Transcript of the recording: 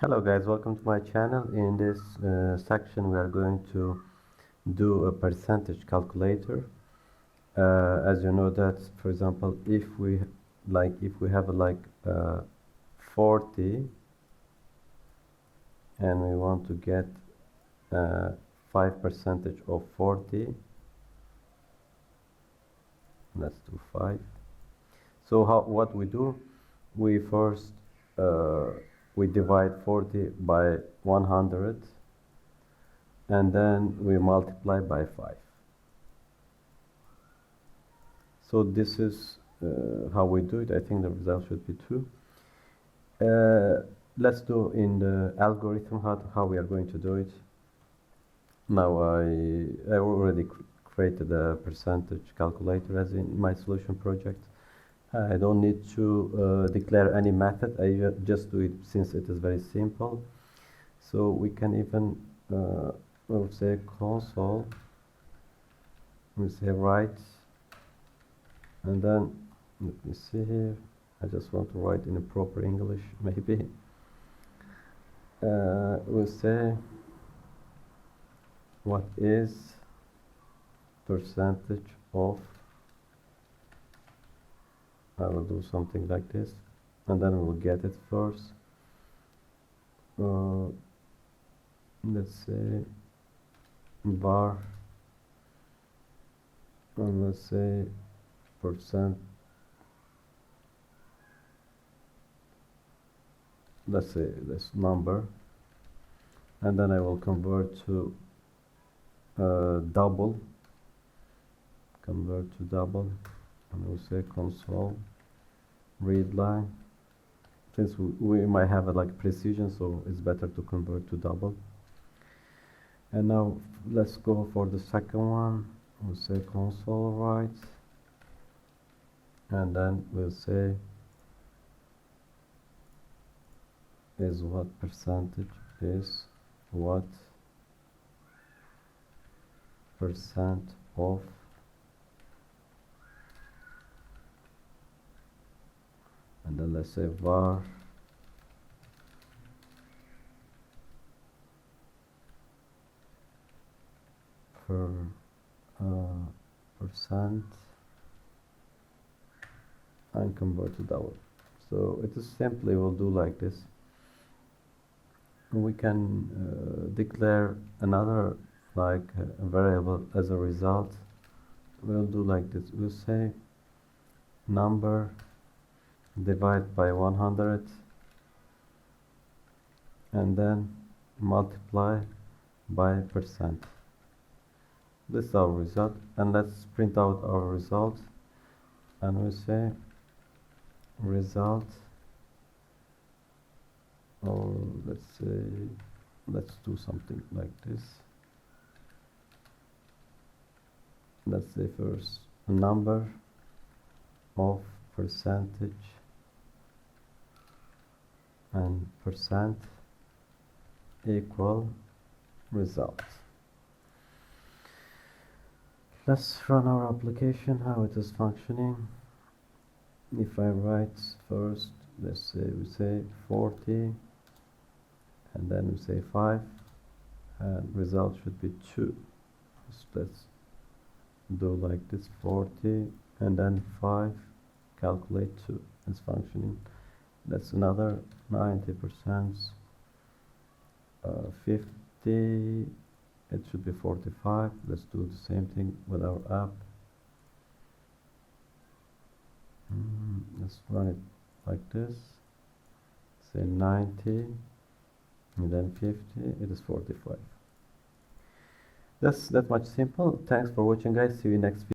Hello guys, welcome to my channel. In this section we are going to do a percentage calculator. As you know that, for example, if we have 40 and we want to get 5% of 40, let's do 5. So what we do, we first we divide 40 by 100 and then we multiply by 5. So this is how we do it. I think the result should be 2. Let's do in the algorithm how we are going to do it. Now I already created a percentage calculator as in my solution project. I don't need to declare any method. I just do it since it is very simple. So we can even we'll say console, we'll say write, and then let me see here. I just want to write in a proper English maybe. We'll say what is percentage of, I will do something like this, and then we'll get it first. Let's say var, and let's say percent, let's say this number, and then I will convert to double, and we'll say console read line. Since we might have precision, so it's better to convert to double. And now let's go for the second one. We'll say console write, and then we'll say is what percentage is what percent of, and then let's say var per percent and convert to double. So it is simply, we'll do like this. We can declare another variable as a result. We'll do like this. We'll say number divide by 100 and then multiply by percent. This is our result, and let's print out our result, and we say result, or let's do something like this. Let's say first number of percentage and percent equal result. Let's run our application, how it is functioning. If I write first, let's say we say 40 and then we say 5, and result should be 2. So let's do like this, 40 and then 5, calculate 2. It's functioning. That's another 90%, 50, it should be 45. Let's do the same thing with our app. Let's run it like this, say 90 and then 50, it is 45. That's that much simple. Thanks for watching guys, see you next video.